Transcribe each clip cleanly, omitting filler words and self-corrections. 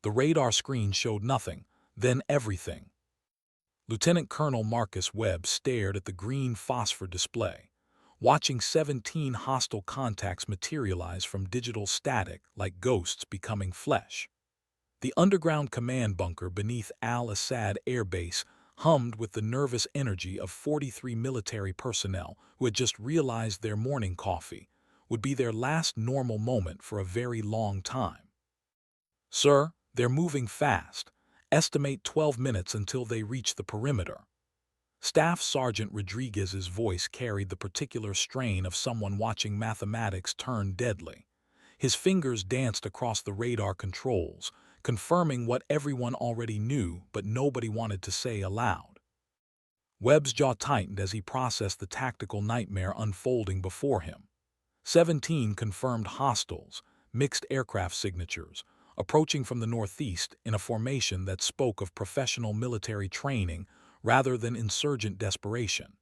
The radar screen showed nothing, then everything. Lieutenant Colonel Marcus Webb stared at the green phosphor display, watching 17 hostile contacts materialize from digital static like ghosts becoming flesh. The underground command bunker beneath Al-Assad Air Base hummed with the nervous energy of 43 military personnel who had just realized their morning coffee would be their last normal moment for a very long time. "Sir, they're moving fast. Estimate 12 minutes until they reach the perimeter." Staff Sergeant Rodriguez's voice carried the particular strain of someone watching mathematics turn deadly. His fingers danced across the radar controls, confirming what everyone already knew but nobody wanted to say aloud. Webb's jaw tightened as he processed the tactical nightmare unfolding before him. 17 confirmed hostiles, mixed aircraft signatures, approaching from the northeast in a formation that spoke of professional military training rather than insurgent desperation.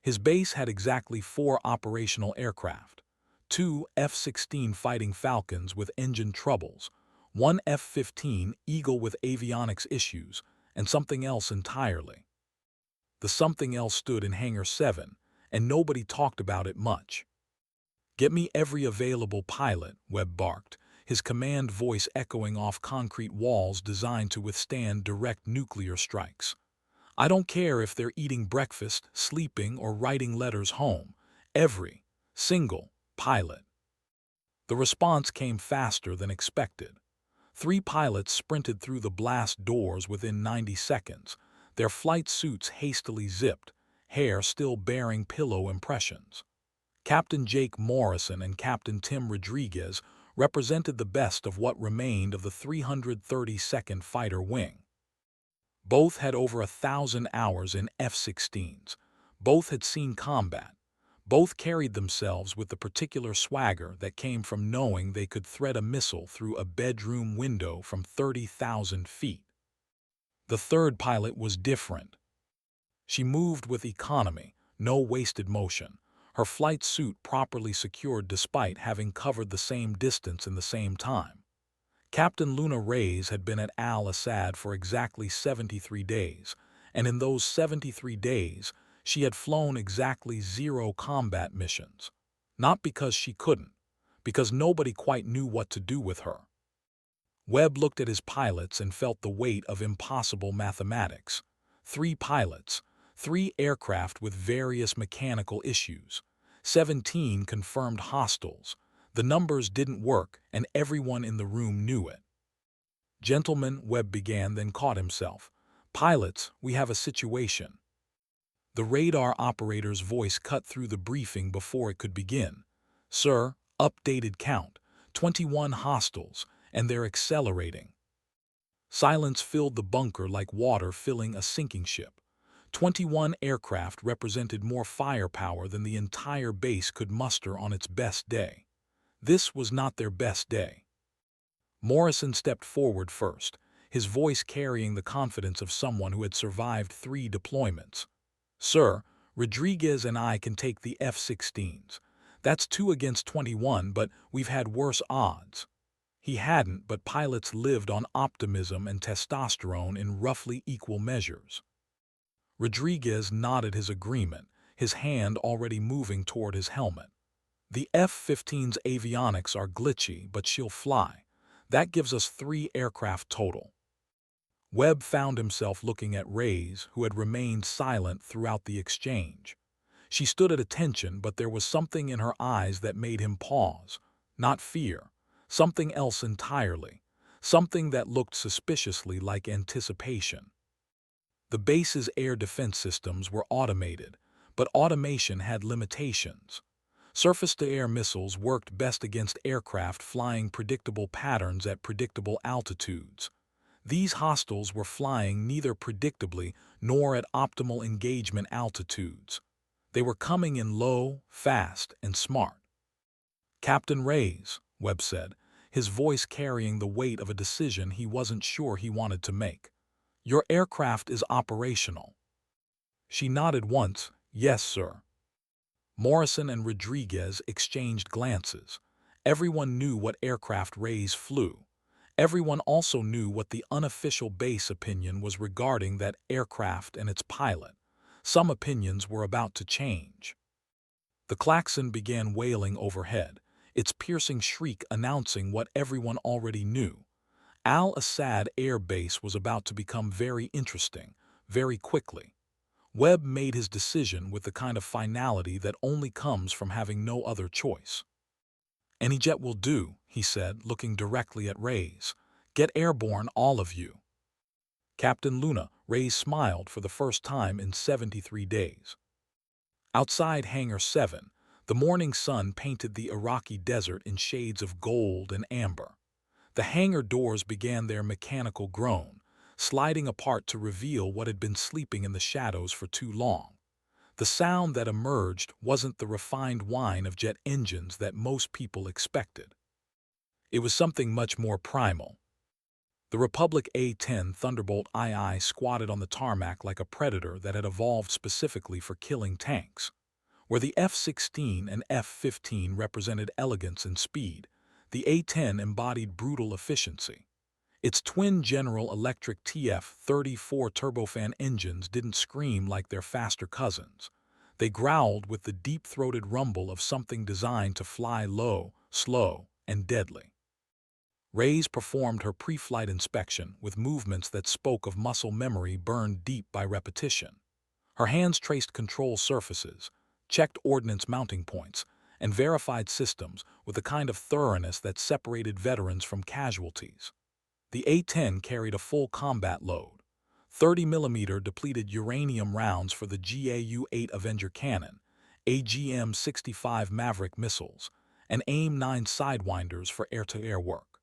His base had exactly 4 operational aircraft: 2 F-16 Fighting Falcons with engine troubles, 1 F-15 Eagle with avionics issues, and something else entirely. The something else stood in Hangar 7, and nobody talked about it much. "Get me every available pilot," Webb barked, his command voice echoing off concrete walls designed to withstand direct nuclear strikes. "I don't care if they're eating breakfast, sleeping, or writing letters home. Every single pilot." The response came faster than expected. 3 pilots sprinted through the blast doors within 90 seconds, their flight suits hastily zipped, hair still bearing pillow impressions. Captain Jake Morrison and Captain Tim Rodriguez represented the best of what remained of the 332nd Fighter Wing. Both had over 1,000 hours in F-16s. Both had seen combat. Both carried themselves with the particular swagger that came from knowing they could thread a missile through a bedroom window from 30,000 feet. The third pilot was different. She moved with economy, no wasted motion, her flight suit properly secured despite having covered the same distance in the same time. Captain Luna Reyes had been at Al-Assad for exactly 73 days, and in those 73 days, she had flown exactly 0 combat missions. Not because she couldn't, because nobody quite knew what to do with her. Webb looked at his pilots and felt the weight of impossible mathematics. 3 pilots, 3 aircraft with various mechanical issues, 17 confirmed hostiles. The numbers didn't work, and everyone in the room knew it. "Gentlemen," Webb began, then caught himself. "Pilots, we have a situation." The radar operator's voice cut through the briefing before it could begin. "Sir, updated count, 21 hostiles, and they're accelerating." Silence filled the bunker like water filling a sinking ship. 21 aircraft represented more firepower than the entire base could muster on its best day. This was not their best day. Morrison stepped forward first, his voice carrying the confidence of someone who had survived 3 deployments. "Sir, Rodriguez and I can take the F-16s. That's 2 against 21, but we've had worse odds." He hadn't, but pilots lived on optimism and testosterone in roughly equal measures. Rodriguez nodded his agreement, his hand already moving toward his helmet. "The F-15's avionics are glitchy, but she'll fly. That gives us 3 aircraft total." Webb found himself looking at Reyes, who had remained silent throughout the exchange. She stood at attention, but there was something in her eyes that made him pause. Not fear, something else entirely, something that looked suspiciously like anticipation. The base's air defense systems were automated, but automation had limitations. Surface-to-air missiles worked best against aircraft flying predictable patterns at predictable altitudes. These hostiles were flying neither predictably nor at optimal engagement altitudes. They were coming in low, fast, and smart. "Captain Reyes," Webb said, his voice carrying the weight of a decision he wasn't sure he wanted to make. "Your aircraft is operational." She nodded once. "Yes, sir." Morrison and Rodriguez exchanged glances. Everyone knew what aircraft Reyes flew. Everyone also knew what the unofficial base opinion was regarding that aircraft and its pilot. Some opinions were about to change. The klaxon began wailing overhead, its piercing shriek announcing what everyone already knew. Al-Assad Air Base was about to become very interesting, very quickly. Webb made his decision with the kind of finality that only comes from having no other choice. "Any jet will do," he said, looking directly at Reyes. "Get airborne, all of you." "Captain Luna," Reyes smiled for the first time in 73 days. Outside Hangar 7, the morning sun painted the Iraqi desert in shades of gold and amber. The hangar doors began their mechanical groan, sliding apart to reveal what had been sleeping in the shadows for too long. The sound that emerged wasn't the refined whine of jet engines that most people expected. It was something much more primal. The Republic A-10 Thunderbolt II squatted on the tarmac like a predator that had evolved specifically for killing tanks. Where the F-16 and F-15 represented elegance and speed, the A-10 embodied brutal efficiency. Its twin General Electric TF-34 turbofan engines didn't scream like their faster cousins. They growled with the deep-throated rumble of something designed to fly low, slow, and deadly. Reyes performed her pre-flight inspection with movements that spoke of muscle memory burned deep by repetition. Her hands traced control surfaces, checked ordnance mounting points, and verified systems with a kind of thoroughness that separated veterans from casualties. The A-10 carried a full combat load, 30mm depleted uranium rounds for the GAU-8 Avenger cannon, AGM-65 Maverick missiles, and AIM-9 sidewinders for air-to-air work.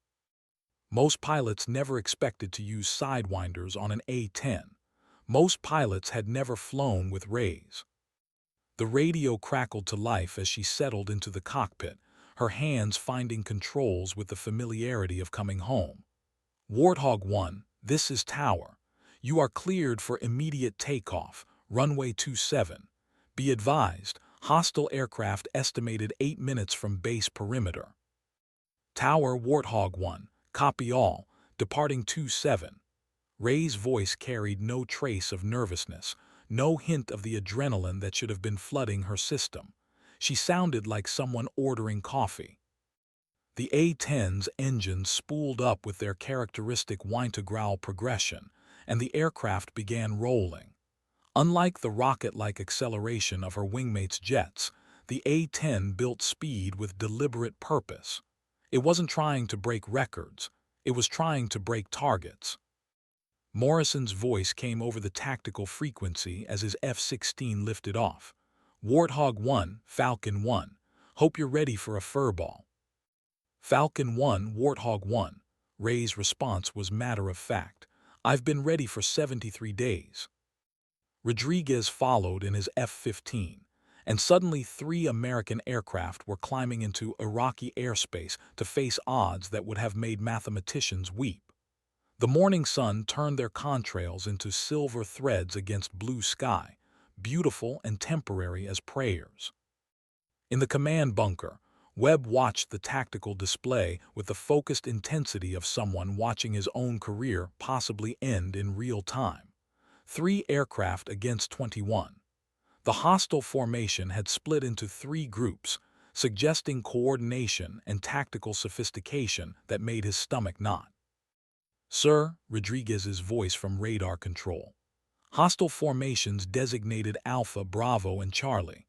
Most pilots never expected to use sidewinders on an A-10. Most pilots had never flown with Reyes. The radio crackled to life as she settled into the cockpit, her hands finding controls with the familiarity of coming home. "Warthog 1, this is Tower. You are cleared for immediate takeoff, runway 27. Be advised, hostile aircraft estimated 8 minutes from base perimeter." "Tower, Warthog 1, copy all, departing 27. Rey's voice carried no trace of nervousness, no hint of the adrenaline that should have been flooding her system. She sounded like someone ordering coffee. The A-10's engines spooled up with their characteristic whine-to-growl progression, and the aircraft began rolling. Unlike the rocket-like acceleration of her wingmates' jets, the A-10 built speed with deliberate purpose. It wasn't trying to break records, it was trying to break targets. Morrison's voice came over the tactical frequency as his F-16 lifted off. "Warthog 1, Falcon 1. Hope you're ready for a furball." "Falcon 1, Warthog 1. Rey's response was matter-of-fact. "I've been ready for 73 days. Rodriguez followed in his F-15, and suddenly 3 American aircraft were climbing into Iraqi airspace to face odds that would have made mathematicians weep. The morning sun turned their contrails into silver threads against blue sky, beautiful and temporary as prayers. In the command bunker, Webb watched the tactical display with the focused intensity of someone watching his own career possibly end in real time. 3 aircraft against 21. The hostile formation had split into 3 groups, suggesting coordination and tactical sophistication that made his stomach knot. "Sir," Rodriguez's voice from radar control. "Hostile formations designated Alpha, Bravo, and Charlie.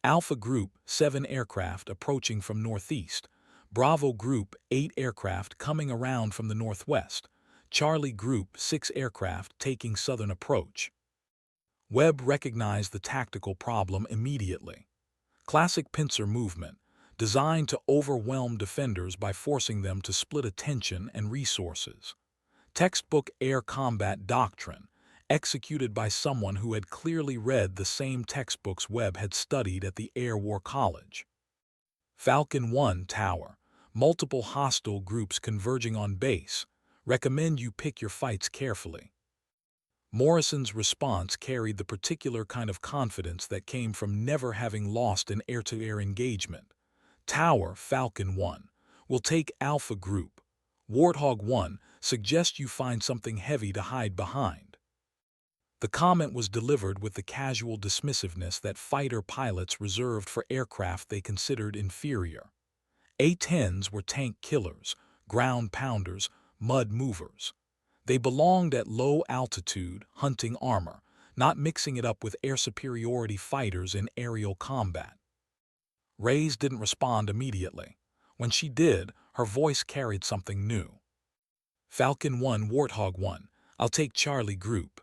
Alpha Group, 7 aircraft approaching from northeast. Bravo Group, 8 aircraft coming around from the northwest. Charlie Group, 6 aircraft taking southern approach." Webb recognized the tactical problem immediately. Classic pincer movement, designed to overwhelm defenders by forcing them to split attention and resources. Textbook air combat doctrine, executed by someone who had clearly read the same textbooks Webb had studied at the Air War College. "Falcon 1, Tower. Multiple hostile groups converging on base. Recommend you pick your fights carefully." Morrison's response carried the particular kind of confidence that came from never having lost an air-to-air engagement. "Tower, Falcon 1. We'll take Alpha Group. Warthog 1, suggest you find something heavy to hide behind. The comment was delivered with the casual dismissiveness that fighter pilots reserved for aircraft they considered inferior. A-10s were tank killers, ground pounders, mud movers. They belonged at low altitude, hunting armor, not mixing it up with air superiority fighters in aerial combat. Reyes didn't respond immediately. When she did, her voice carried something new. Falcon 1, Warthog 1, I'll take Charlie Group.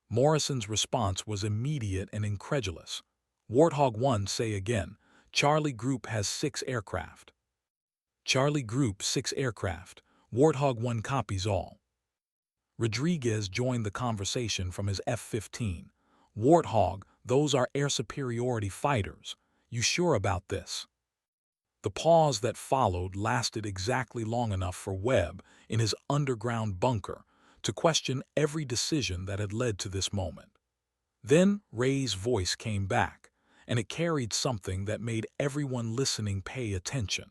Morrison's response was immediate and incredulous. Warthog 1, say again. Charlie Group has 6 aircraft. Charlie Group 6 aircraft. Warthog 1 copies all. Rodriguez joined the conversation from his F-15. Warthog, those are air superiority fighters. You sure about this? The pause that followed lasted exactly long enough for Webb, in his underground bunker, to question every decision that had led to this moment. Then Rey's voice came back, and it carried something that made everyone listening pay attention.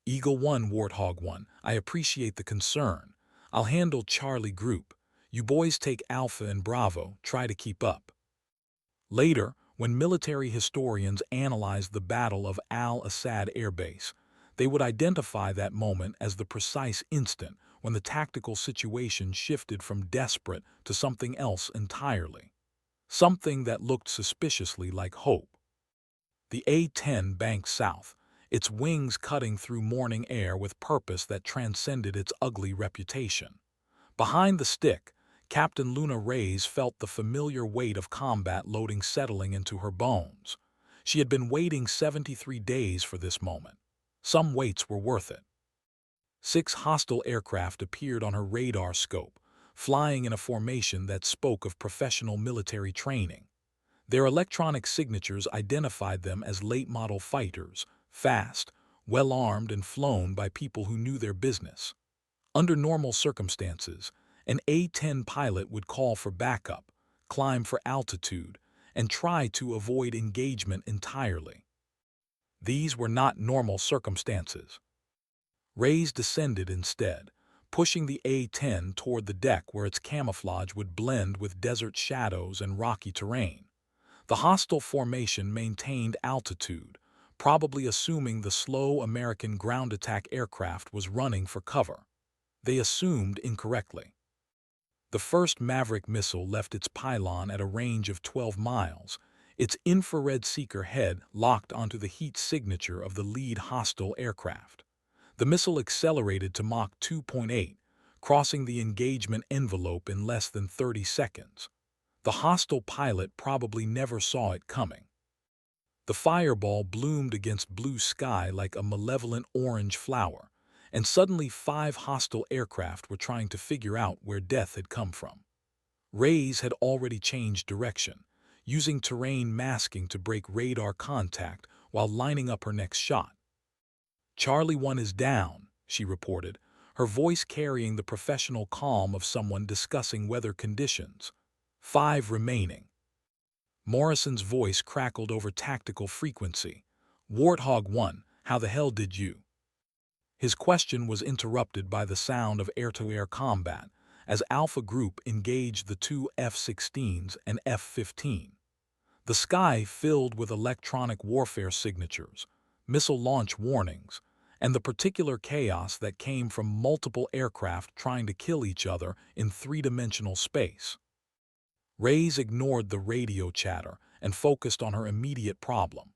Eagle 1, Warthog 1, I appreciate the concern. I'll handle Charlie Group. You boys take Alpha and Bravo, try to keep up. Later, when military historians analyzed the Battle of Al-Assad Air Base, they would identify that moment as the precise instant when the tactical situation shifted from desperate to something else entirely. Something that looked suspiciously like hope. The A-10 banked south, its wings cutting through morning air with purpose that transcended its ugly reputation. Behind the stick, Captain Luna Reyes felt the familiar weight of combat loading settling into her bones. She had been waiting 73 days for this moment. Some waits were worth it. 6 hostile aircraft appeared on her radar scope, flying in a formation that spoke of professional military training. Their electronic signatures identified them as late-model fighters, fast, well-armed, and flown by people who knew their business. Under normal circumstances, an A-10 pilot would call for backup, climb for altitude, and try to avoid engagement entirely. These were not normal circumstances. Reyes descended instead, pushing the A-10 toward the deck where its camouflage would blend with desert shadows and rocky terrain. The hostile formation maintained altitude, probably assuming the slow American ground attack aircraft was running for cover. They assumed incorrectly. The first Maverick missile left its pylon at a range of 12 miles, its infrared seeker head locked onto the heat signature of the lead hostile aircraft. The missile accelerated to Mach 2.8, crossing the engagement envelope in less than 30 seconds. The hostile pilot probably never saw it coming. The fireball bloomed against blue sky like a malevolent orange flower, and suddenly 5 hostile aircraft were trying to figure out where death had come from. Reyes had already changed direction, using terrain masking to break radar contact while lining up her next shot. Charlie 1 is down, she reported, her voice carrying the professional calm of someone discussing weather conditions. 5 remaining. Morrison's voice crackled over tactical frequency. Warthog 1, how the hell did you? His question was interrupted by the sound of air-to-air combat as Alpha Group engaged the 2 F-16s and F-15. The sky filled with electronic warfare signatures, missile launch warnings, and the particular chaos that came from multiple aircraft trying to kill each other in 3-dimensional space. Reyes ignored the radio chatter and focused on her immediate problem.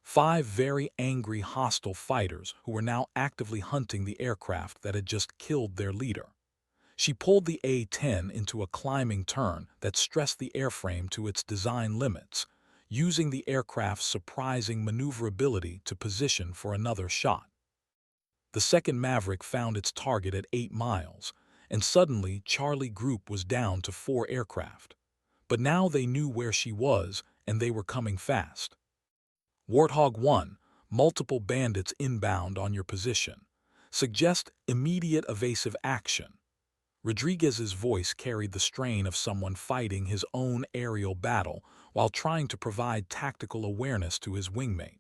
5 very angry hostile fighters who were now actively hunting the aircraft that had just killed their leader. She pulled the A-10 into a climbing turn that stressed the airframe to its design limits, using the aircraft's surprising maneuverability to position for another shot. The second Maverick found its target at 8 miles, and suddenly Charlie Group was down to 4 aircraft. But now they knew where she was, and they were coming fast. Warthog 1, multiple bandits inbound on your position. Suggest immediate evasive action. Rodriguez's voice carried the strain of someone fighting his own aerial battle while trying to provide tactical awareness to his wingmate.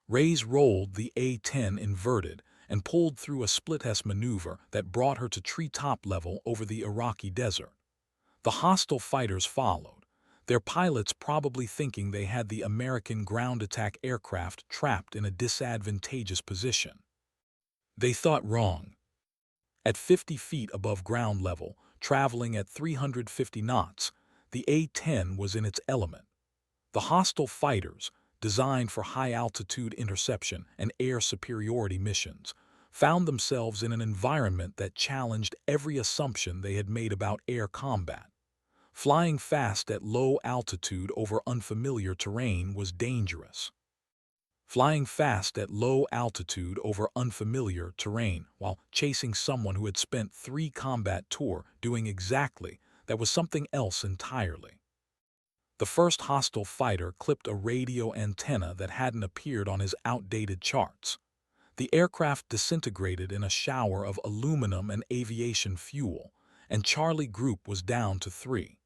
Reyes rolled the A-10 inverted and pulled through a split-S maneuver that brought her to treetop level over the Iraqi desert. The hostile fighters followed, their pilots probably thinking they had the American ground attack aircraft trapped in a disadvantageous position. They thought wrong. At 50 feet above ground level, traveling at 350 knots, the A-10 was in its element. The hostile fighters, designed for high-altitude interception and air superiority missions, found themselves in an environment that challenged every assumption they had made about air combat. Flying fast at low altitude over unfamiliar terrain was dangerous. Flying fast at low altitude over unfamiliar terrain while chasing someone who had spent 3 combat tours doing exactly that was something else entirely. The first hostile fighter clipped a radio antenna that hadn't appeared on his outdated charts. The aircraft disintegrated in a shower of aluminum and aviation fuel, and Charlie Group was down to 3.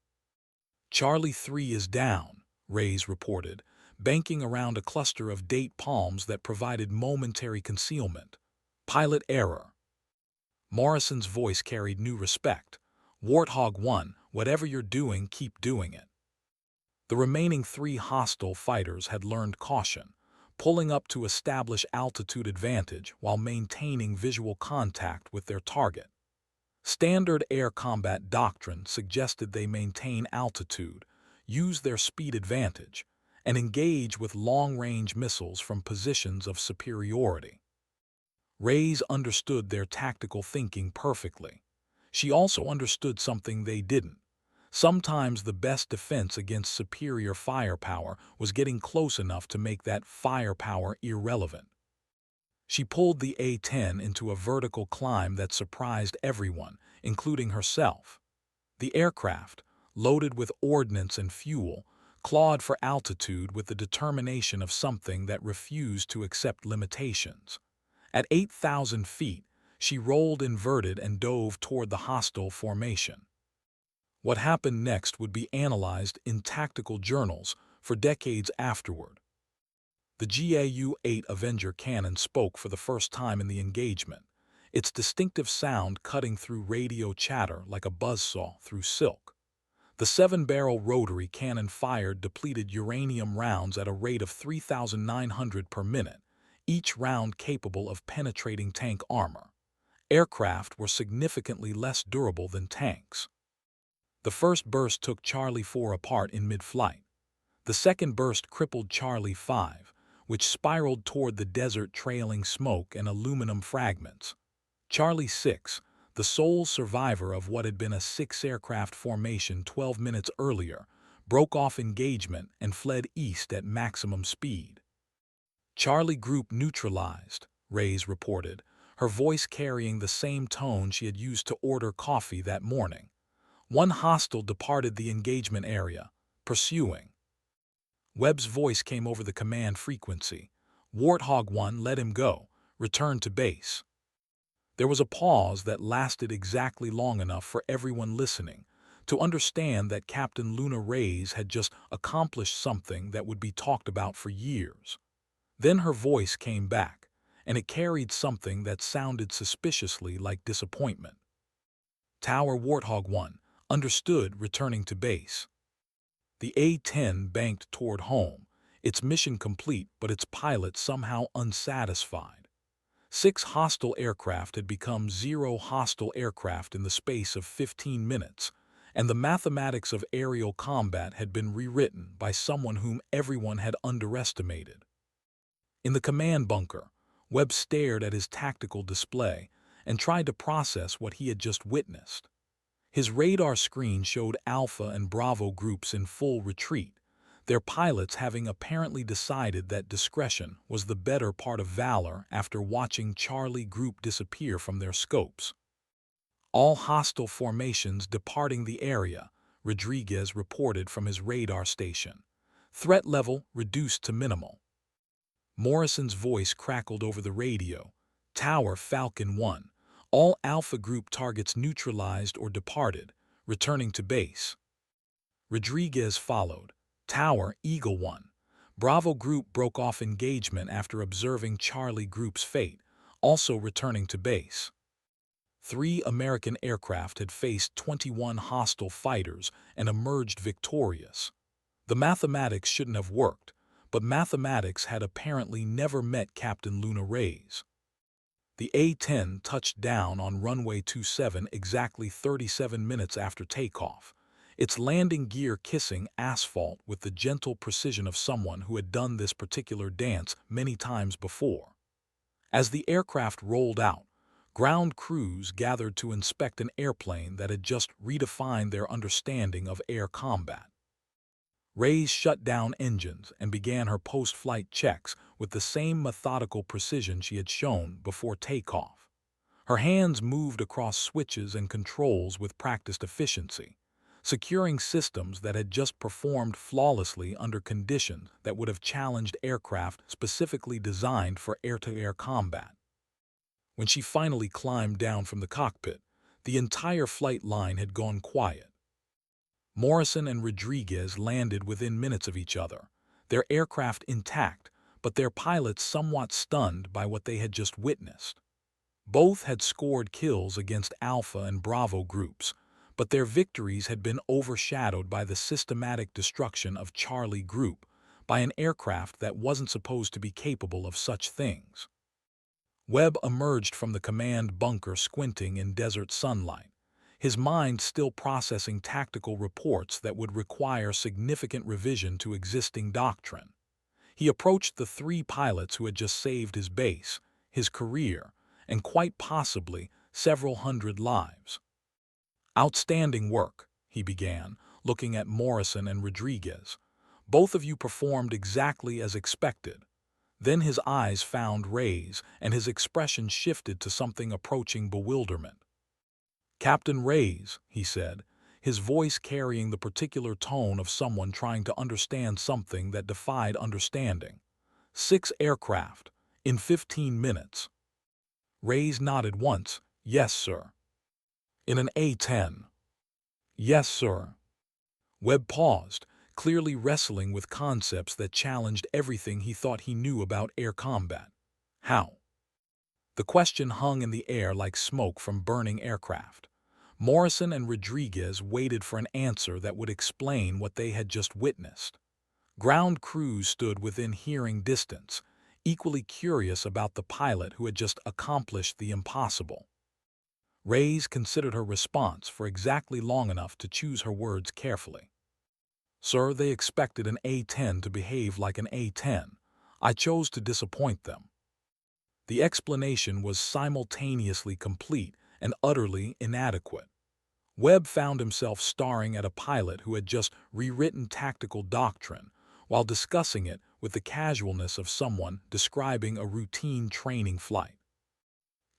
Charlie 3 is down, Reyes reported, banking around a cluster of date palms that provided momentary concealment. Pilot error. Morrison's voice carried new respect. Warthog 1, whatever you're doing, keep doing it. The remaining 3 hostile fighters had learned caution, pulling up to establish altitude advantage while maintaining visual contact with their target. Standard air combat doctrine suggested they maintain altitude, use their speed advantage, and engage with long-range missiles from positions of superiority. Reyes understood their tactical thinking perfectly. She also understood something they didn't. Sometimes the best defense against superior firepower was getting close enough to make that firepower irrelevant. She pulled the A-10 into a vertical climb that surprised everyone, including herself. The aircraft, loaded with ordnance and fuel, clawed for altitude with the determination of something that refused to accept limitations. At 8,000 feet, she rolled inverted and dove toward the hostile formation. What happened next would be analyzed in tactical journals for decades afterward. The GAU-8 Avenger cannon spoke for the first time in the engagement, its distinctive sound cutting through radio chatter like a buzzsaw through silk. The 7-barrel rotary cannon fired depleted uranium rounds at a rate of 3,900 per minute, each round capable of penetrating tank armor. Aircraft were significantly less durable than tanks. The first burst took Charlie 4 apart in mid-flight. The second burst crippled Charlie 5, which spiraled toward the desert trailing smoke and aluminum fragments. Charlie 6, the sole survivor of what had been a 6-aircraft formation 12 minutes earlier, broke off engagement and fled east at maximum speed. Charlie Group neutralized, Reyes reported, her voice carrying the same tone she had used to order coffee that morning. One hostile departed the engagement area, pursuing. Webb's voice came over the command frequency. Warthog 1 let him go, return to base. There was a pause that lasted exactly long enough for everyone listening to understand that Captain Luna Reyes had just accomplished something that would be talked about for years. Then her voice came back, and it carried something that sounded suspiciously like disappointment. Tower Warthog 1, understood, returning to base. The A-10 banked toward home, its mission complete but its pilot somehow unsatisfied. 6 hostile aircraft had become 0 hostile aircraft in the space of 15 minutes, and the mathematics of aerial combat had been rewritten by someone whom everyone had underestimated. In the command bunker, Webb stared at his tactical display and tried to process what he had just witnessed. His radar screen showed Alpha and Bravo groups in full retreat, their pilots having apparently decided that discretion was the better part of valor after watching Charlie Group disappear from their scopes. All hostile formations departing the area, Rodriguez reported from his radar station. Threat level reduced to minimal. Morrison's voice crackled over the radio. Tower Falcon 1. All Alpha Group targets neutralized or departed, returning to base. Rodriguez followed. Tower Eagle 1. Bravo Group broke off engagement after observing Charlie Group's fate. also returning to base. 3 American aircraft had faced 21 hostile fighters and emerged victorious. The mathematics shouldn't have worked, but mathematics had apparently never met Captain Luna Reyes. The A-10 touched down on runway 27 exactly 37 minutes after takeoff, its landing gear kissing asphalt with the gentle precision of someone who had done this particular dance many times before. As the aircraft rolled out, ground crews gathered to inspect an airplane that had just redefined their understanding of air combat. Reyes shut down engines and began her post-flight checks with the same methodical precision she had shown before takeoff. Her hands moved across switches and controls with practiced efficiency, securing systems that had just performed flawlessly under conditions that would have challenged aircraft specifically designed for air-to-air combat. When she finally climbed down from the cockpit, the entire flight line had gone quiet. Morrison and Rodriguez landed within minutes of each other, their aircraft intact, but their pilots somewhat stunned by what they had just witnessed. Both had scored kills against Alpha and Bravo groups, but their victories had been overshadowed by the systematic destruction of Charlie Group by an aircraft that wasn't supposed to be capable of such things. Webb emerged from the command bunker squinting in desert sunlight, his mind still processing tactical reports that would require significant revision to existing doctrine. He approached the 3 pilots who had just saved his base, his career, and quite possibly several hundred lives. "Outstanding work," he began, looking at Morrison and Rodriguez. "Both of you performed exactly as expected." Then his eyes found Reyes, and his expression shifted to something approaching bewilderment. "Captain Reyes," he said, his voice carrying the particular tone of someone trying to understand something that defied understanding. 6 aircraft, in 15 minutes. Reyes nodded once. "Yes, sir." "In an A-10. "Yes, sir." Webb paused, clearly wrestling with concepts that challenged everything he thought he knew about air combat. "How?" The question hung in the air like smoke from burning aircraft. Morrison and Rodriguez waited for an answer that would explain what they had just witnessed. Ground crews stood within hearing distance, equally curious about the pilot who had just accomplished the impossible. Reyes considered her response for exactly long enough to choose her words carefully. "Sir, they expected an A-10 to behave like an A-10. I chose to disappoint them." The explanation was simultaneously complete and utterly inadequate. Webb found himself staring at a pilot who had just rewritten tactical doctrine while discussing it with the casualness of someone describing a routine training flight.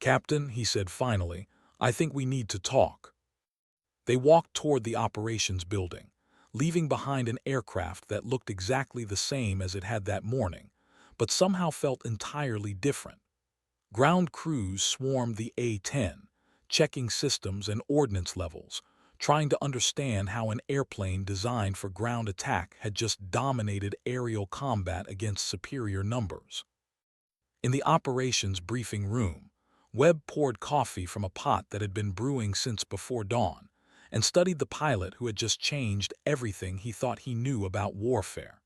"Captain," he said finally, "I think we need to talk." They walked toward the operations building, leaving behind an aircraft that looked exactly the same as it had that morning, but somehow felt entirely different. Ground crews swarmed the A-10, checking systems and ordnance levels, trying to understand how an airplane designed for ground attack had just dominated aerial combat against superior numbers. In the operations briefing room, Webb poured coffee from a pot that had been brewing since before dawn, and studied the pilot who had just changed everything he thought he knew about warfare.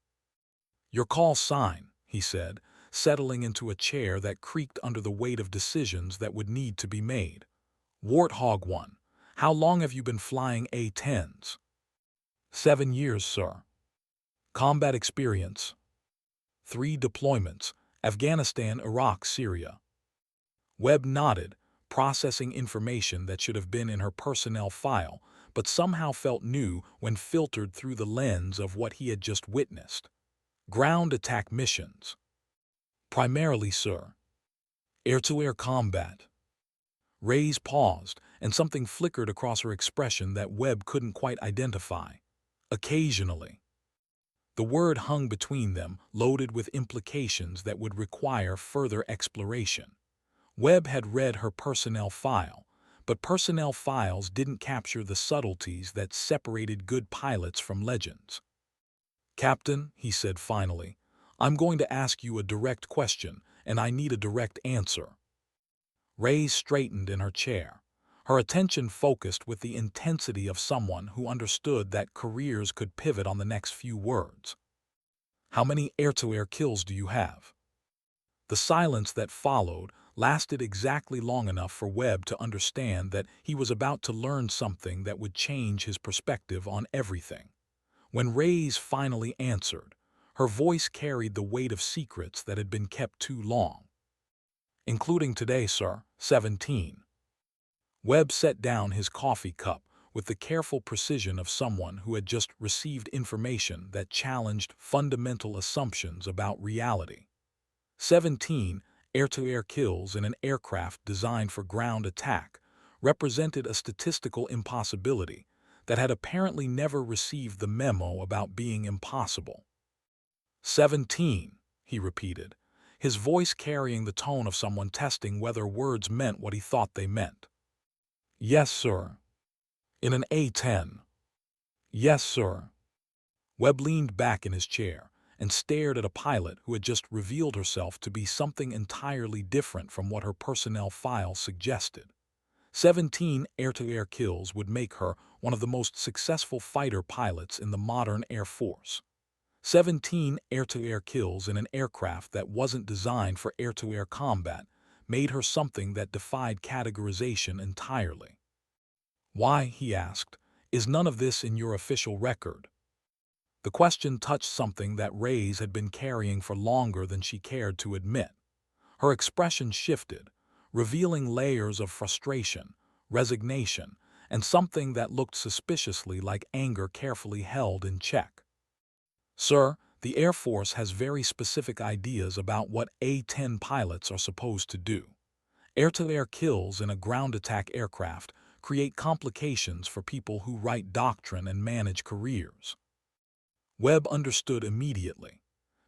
"Your call sign," he said, settling into a chair that creaked under the weight of decisions that would need to be made. "Warthog 1. How long have you been flying A-10s?" "7 years, sir." "Combat experience?" "3 deployments, Afghanistan, Iraq, Syria." Webb nodded, processing information that should have been in her personnel file, but somehow felt new when filtered through the lens of what he had just witnessed. "Ground attack missions." "Primarily, sir." "Air-to-air combat." Reyes paused, and something flickered across her expression that Webb couldn't quite identify. "Occasionally." The word hung between them, loaded with implications that would require further exploration. Webb had read her personnel file, but personnel files didn't capture the subtleties that separated good pilots from legends. "Captain," he said finally, "I'm going to ask you a direct question, and I need a direct answer." Reyes straightened in her chair, her attention focused with the intensity of someone who understood that careers could pivot on the next few words. How many air-to-air kills do you have? The silence that followed lasted exactly long enough for Webb to understand that he was about to learn something that would change his perspective on everything. When Reyes finally answered, her voice carried the weight of secrets that had been kept too long. Including today, sir, 17. Webb set down his coffee cup with the careful precision of someone who had just received information that challenged fundamental assumptions about reality. 17 air-to-air kills in an aircraft designed for ground attack represented a statistical impossibility that had apparently never received the memo about being impossible. 17, he repeated, his voice carrying the tone of someone testing whether words meant what he thought they meant. Yes, sir. In an A-10. Yes, sir. Webb leaned back in his chair and stared at a pilot who had just revealed herself to be something entirely different from what her personnel file suggested. 17 air-to-air kills would make her one of the most successful fighter pilots in the modern Air Force. 17 air-to-air kills in an aircraft that wasn't designed for air-to-air combat made her something that defied categorization entirely. Why, he asked, is none of this in your official record? The question touched something that Reyes had been carrying for longer than she cared to admit. Her expression shifted, revealing layers of frustration, resignation, and something that looked suspiciously like anger carefully held in check. Sir, the Air Force has very specific ideas about what A-10 pilots are supposed to do. Air-to-air kills in a ground attack aircraft create complications for people who write doctrine and manage careers. Webb understood immediately.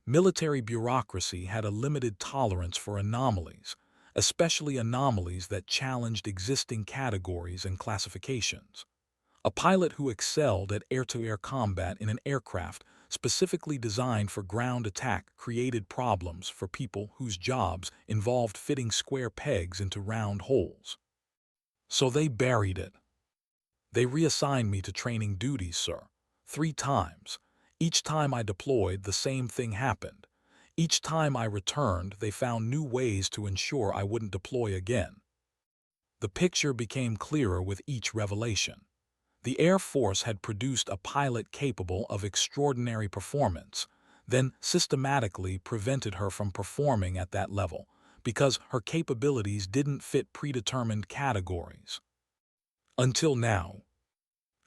Military bureaucracy had a limited tolerance for anomalies, especially anomalies that challenged existing categories and classifications. A pilot who excelled at air-to-air combat in an aircraft specifically designed for ground attack created problems for people whose jobs involved fitting square pegs into round holes. So they buried it. They reassigned me to training duties, sir, 3 times. Each time I deployed, the same thing happened. Each time I returned, they found new ways to ensure I wouldn't deploy again. The picture became clearer with each revelation. The Air Force had produced a pilot capable of extraordinary performance, then systematically prevented her from performing at that level because her capabilities didn't fit predetermined categories. Until now.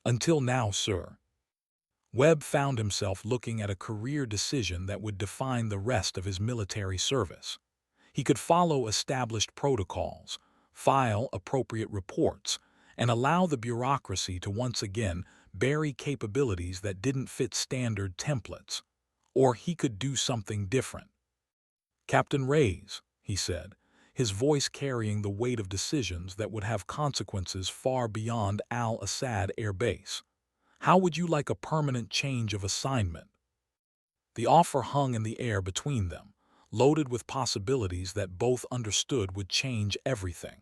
Until now, sir. Webb found himself looking at a career decision that would define the rest of his military service. He could follow established protocols, file appropriate reports, and allow the bureaucracy to once again bury capabilities that didn't fit standard templates. Or he could do something different. Captain Reyes, he said, his voice carrying the weight of decisions that would have consequences far beyond Al-Assad Air Base. How would you like a permanent change of assignment? The offer hung in the air between them, loaded with possibilities that both understood would change everything.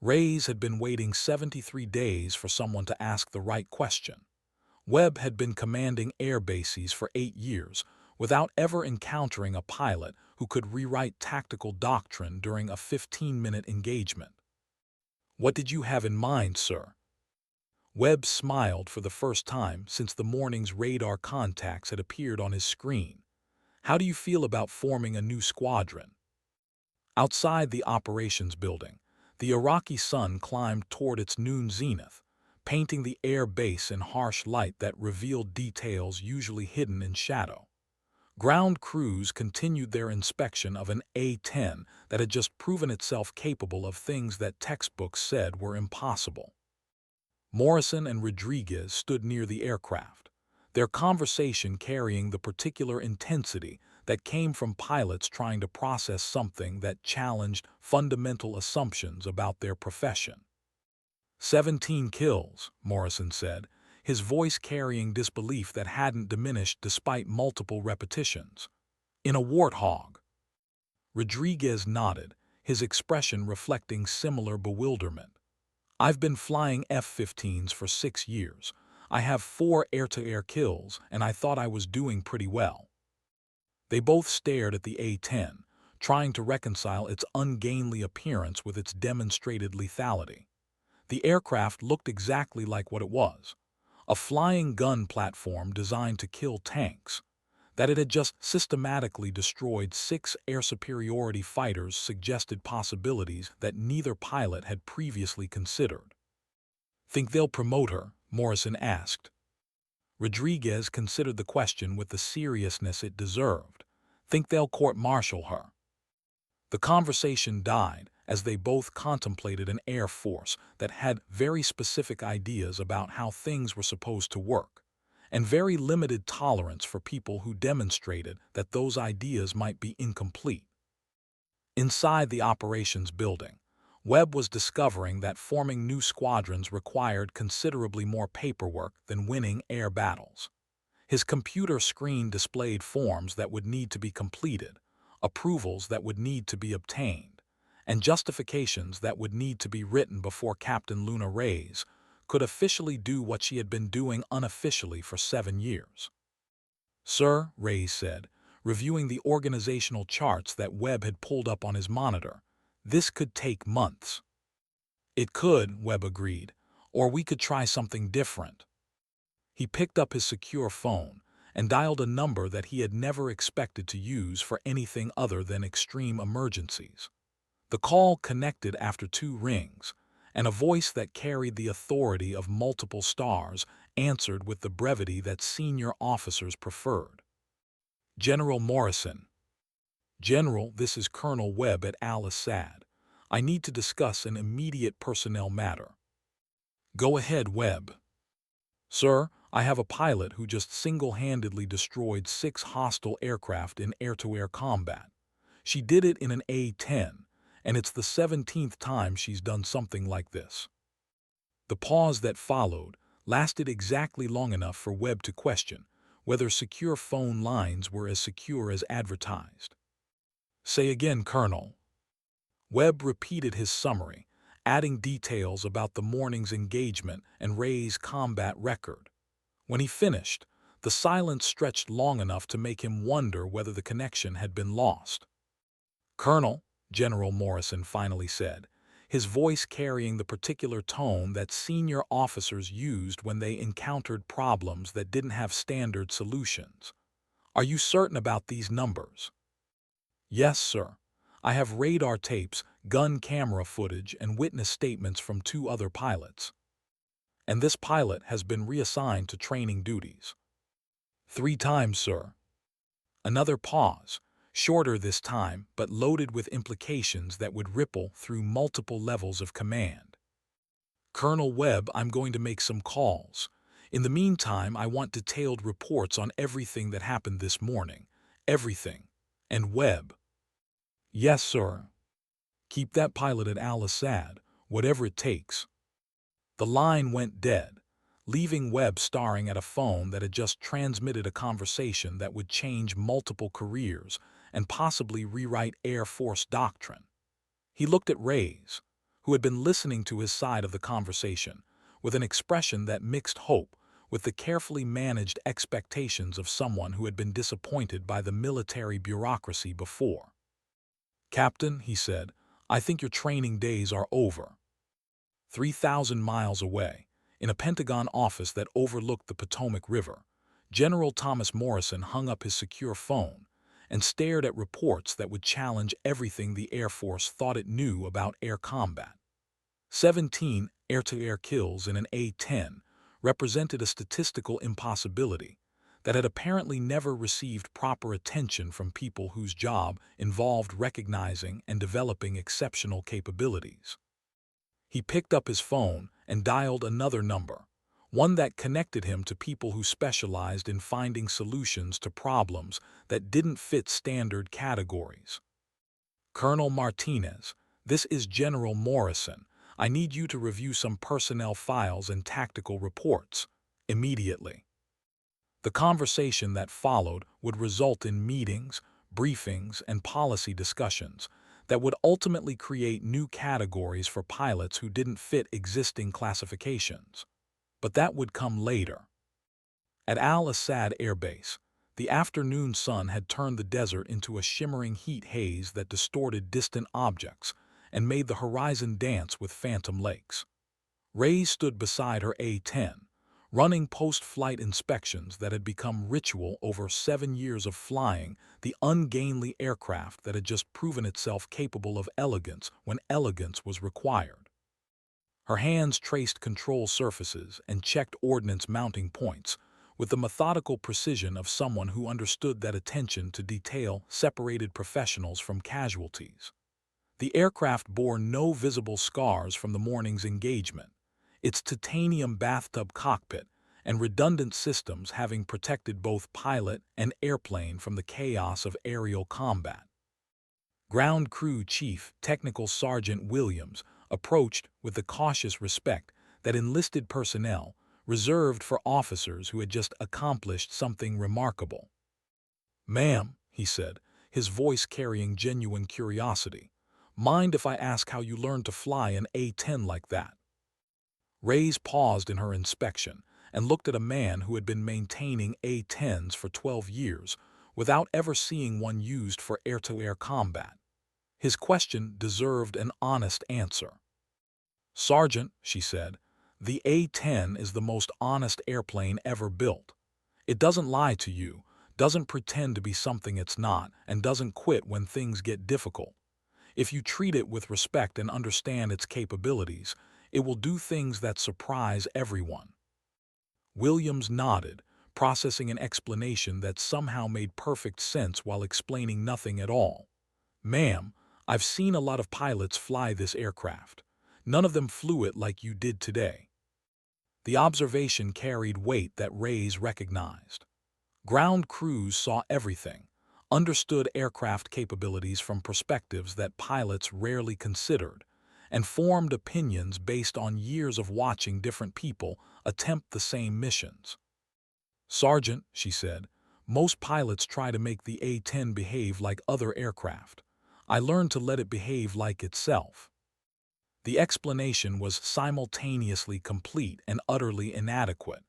Reyes had been waiting 73 days for someone to ask the right question. Webb had been commanding air bases for 8 years without ever encountering a pilot who could rewrite tactical doctrine during a 15-minute engagement. What did you have in mind, sir? Webb smiled for the first time since the morning's radar contacts had appeared on his screen. How do you feel about forming a new squadron? Outside the operations building, the Iraqi sun climbed toward its noon zenith, painting the air base in harsh light that revealed details usually hidden in shadow. Ground crews continued their inspection of an A-10 that had just proven itself capable of things that textbooks said were impossible. Morrison and Rodriguez stood near the aircraft, their conversation carrying the particular intensity that came from pilots trying to process something that challenged fundamental assumptions about their profession. 17 kills, Morrison said, his voice carrying disbelief that hadn't diminished despite multiple repetitions. In a warthog. Rodriguez nodded, his expression reflecting similar bewilderment. "I've been flying F-15s for 6 years. I have 4 air-to-air kills, and I thought I was doing pretty well." They both stared at the A-10, trying to reconcile its ungainly appearance with its demonstrated lethality. The aircraft looked exactly like what it was, a flying gun platform designed to kill tanks. That it had just systematically destroyed 6 air superiority fighters suggested possibilities that neither pilot had previously considered. "Think they'll promote her?" Morrison asked. Rodriguez considered the question with the seriousness it deserved. "Think they'll court-martial her?" The conversation died as they both contemplated an air force that had very specific ideas about how things were supposed to work, and very limited tolerance for people who demonstrated that those ideas might be incomplete. Inside the operations building, Webb was discovering that forming new squadrons required considerably more paperwork than winning air battles. His computer screen displayed forms that would need to be completed, approvals that would need to be obtained, and justifications that would need to be written before Captain Luna Reyes could officially do what she had been doing unofficially for 7 years. "Sir," Reyes said, reviewing the organizational charts that Webb had pulled up on his monitor, "this could take months." "It could," Webb agreed, "or we could try something different." He picked up his secure phone and dialed a number that he had never expected to use for anything other than extreme emergencies. The call connected after 2 rings, and a voice that carried the authority of multiple stars answered with the brevity that senior officers preferred. "General Morrison." "General, this is Colonel Webb at Al-Assad. I need to discuss an immediate personnel matter." "Go ahead, Webb." "Sir, I have a pilot who just single-handedly destroyed 6 hostile aircraft in air-to-air combat. She did it in an A-10, and it's the 17th time she's done something like this." The pause that followed lasted exactly long enough for Webb to question whether secure phone lines were as secure as advertised. "Say again, Colonel." Webb repeated his summary, adding details about the morning's engagement and Ray's combat record. When he finished, the silence stretched long enough to make him wonder whether the connection had been lost. "Colonel," General Morrison finally said, his voice carrying the particular tone that senior officers used when they encountered problems that didn't have standard solutions, "are you certain about these numbers?" "Yes, sir. I have radar tapes, gun camera footage, and witness statements from 2 other pilots. And this pilot has been reassigned to training duties." "3 times, sir." Another pause, shorter this time but loaded with implications that would ripple through multiple levels of command. "Colonel Webb, I'm going to make some calls. In the meantime, I want detailed reports on everything that happened this morning. Everything. And Webb." "Yes, sir." "Keep that pilot at Al-Assad, whatever it takes." The line went dead, leaving Webb staring at a phone that had just transmitted a conversation that would change multiple careers and possibly rewrite Air Force doctrine. He looked at Reyes, who had been listening to his side of the conversation, with an expression that mixed hope with the carefully managed expectations of someone who had been disappointed by the military bureaucracy before. "Captain," he said, "I think your training days are over." 3,000 miles away, in a Pentagon office that overlooked the Potomac River, General Thomas Morrison hung up his secure phone and stared at reports that would challenge everything the Air Force thought it knew about air combat. 17 air-to-air kills in an A-10 represented a statistical impossibility that had apparently never received proper attention from people whose job involved recognizing and developing exceptional capabilities. He picked up his phone and dialed another number, one that connected him to people who specialized in finding solutions to problems that didn't fit standard categories. "Colonel Martinez, this is General Morrison. I need you to review some personnel files and tactical reports, immediately." The conversation that followed would result in meetings, briefings, and policy discussions that would ultimately create new categories for pilots who didn't fit existing classifications. But that would come later. At Al-Assad Air Base, the afternoon sun had turned the desert into a shimmering heat haze that distorted distant objects and made the horizon dance with phantom lakes. Reyes stood beside her A-10, running post-flight inspections that had become ritual over 7 years of flying the ungainly aircraft that had just proven itself capable of elegance when elegance was required. Her hands traced control surfaces and checked ordnance mounting points with the methodical precision of someone who understood that attention to detail separated professionals from casualties. The aircraft bore no visible scars from the morning's engagement, its titanium bathtub cockpit and redundant systems having protected both pilot and airplane from the chaos of aerial combat. Ground Crew Chief Technical Sergeant Williams approached with the cautious respect that enlisted personnel reserved for officers who had just accomplished something remarkable. "Ma'am," he said, his voice carrying genuine curiosity, "mind if I ask how you learned to fly an A-10 like that?" Reyes paused in her inspection and looked at a man who had been maintaining A-10s for 12 years without ever seeing one used for air-to-air combat. His question deserved an honest answer. "Sergeant," she said, "the A-10 is the most honest airplane ever built. It doesn't lie to you, doesn't pretend to be something it's not, and doesn't quit when things get difficult. If you treat it with respect and understand its capabilities, it will do things that surprise everyone." Williams nodded, processing an explanation that somehow made perfect sense while explaining nothing at all. "Ma'am, I've seen a lot of pilots fly this aircraft. None of them flew it like you did today." The observation carried weight that Reyes recognized. Ground crews saw everything, understood aircraft capabilities from perspectives that pilots rarely considered, and formed opinions based on years of watching different people attempt the same missions. "Sergeant," she said, "most pilots try to make the A-10 behave like other aircraft. I learned to let it behave like itself." The explanation was simultaneously complete and utterly inadequate,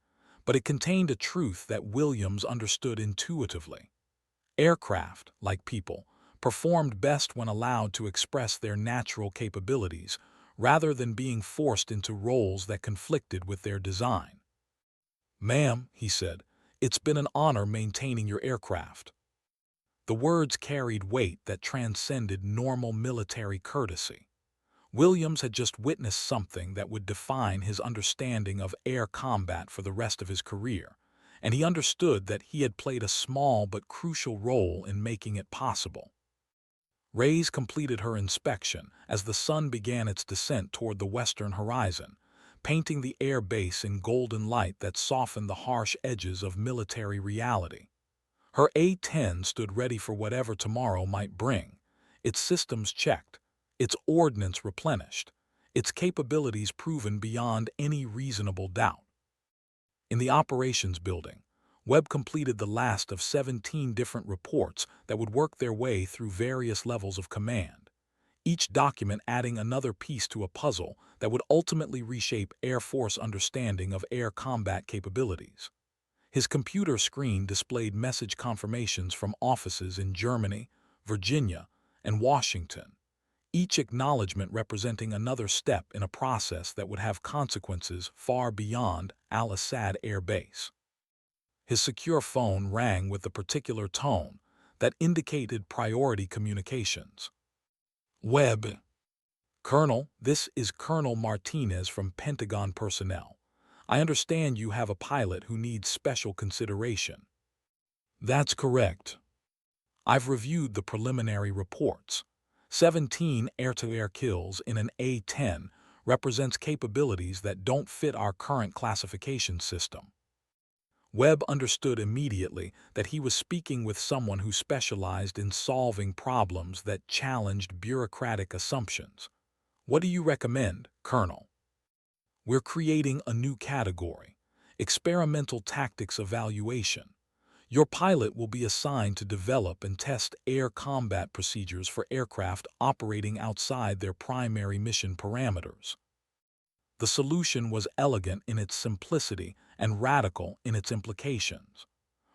but it contained a truth that Williams understood intuitively. Aircraft, like people, performed best when allowed to express their natural capabilities rather than being forced into roles that conflicted with their design. "Ma'am," he said, "it's been an honor maintaining your aircraft." The words carried weight that transcended normal military courtesy. Williams had just witnessed something that would define his understanding of air combat for the rest of his career, and he understood that he had played a small but crucial role in making it possible. Reyes completed her inspection as the sun began its descent toward the western horizon, painting the air base in golden light that softened the harsh edges of military reality. Her A-10 stood ready for whatever tomorrow might bring, its systems checked, its ordnance replenished, its capabilities proven beyond any reasonable doubt. In the operations building, Webb completed the last of 17 different reports that would work their way through various levels of command, each document adding another piece to a puzzle that would ultimately reshape Air Force understanding of air combat capabilities. His computer screen displayed message confirmations from offices in Germany, Virginia, and Washington, each acknowledgement representing another step in a process that would have consequences far beyond Al-Assad Air Base. His secure phone rang with the particular tone that indicated priority communications. "Webb." "Colonel, this is Colonel Martinez from Pentagon Personnel. I understand you have a pilot who needs special consideration." "That's correct. I've reviewed the preliminary reports. 17 air-to-air kills in an A-10 represents capabilities that don't fit our current classification system." Webb understood immediately that he was speaking with someone who specialized in solving problems that challenged bureaucratic assumptions. "What do you recommend, Colonel?" "We're creating a new category, experimental tactics evaluation. Your pilot will be assigned to develop and test air combat procedures for aircraft operating outside their primary mission parameters. The solution was elegant in its simplicity and radical in its implications.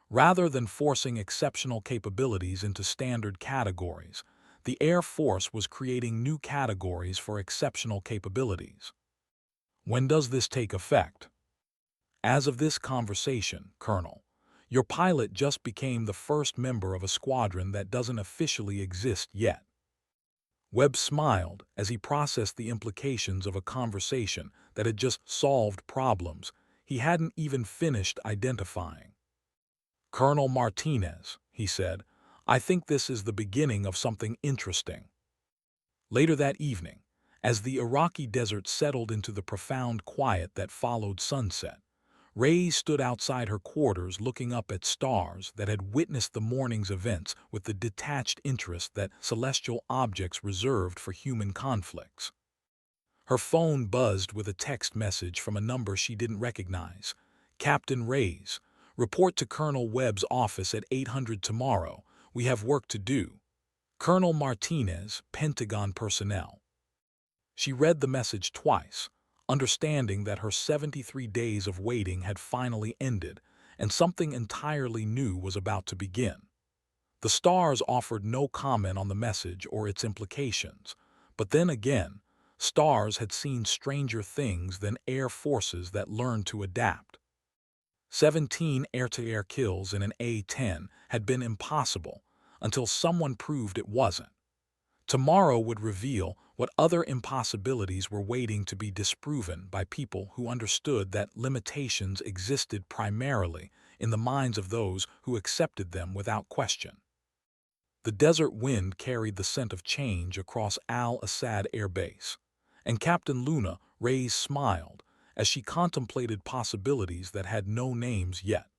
Rather than forcing exceptional capabilities into standard categories, the Air Force was creating new categories for exceptional capabilities. When does this take effect? As of this conversation, Colonel, your pilot just became the first member of a squadron that doesn't officially exist yet. Webb smiled as he processed the implications of a conversation that had just solved problems he hadn't even finished identifying. "Colonel Martinez," he said, "I think this is the beginning of something interesting." Later that evening, as the Iraqi desert settled into the profound quiet that followed sunset, Ray stood outside her quarters looking up at stars that had witnessed the morning's events with the detached interest that celestial objects reserved for human conflicts. Her phone buzzed with a text message from a number she didn't recognize. "Captain Ray's. Report to Colonel Webb's office at 800 tomorrow. We have work to do. Colonel Martinez, Pentagon personnel." She read the message twice, understanding that her 73 days of waiting had finally ended and something entirely new was about to begin. The stars offered no comment on the message or its implications, but then again, stars had seen stranger things than air forces that learned to adapt. 17 air-to-air kills in an A-10 had been impossible until someone proved it wasn't. Tomorrow would reveal what other impossibilities were waiting to be disproven by people who understood that limitations existed primarily in the minds of those who accepted them without question. The desert wind carried the scent of change across Al-Assad Air Base, and Captain Luna Reyes smiled as she contemplated possibilities that had no names yet.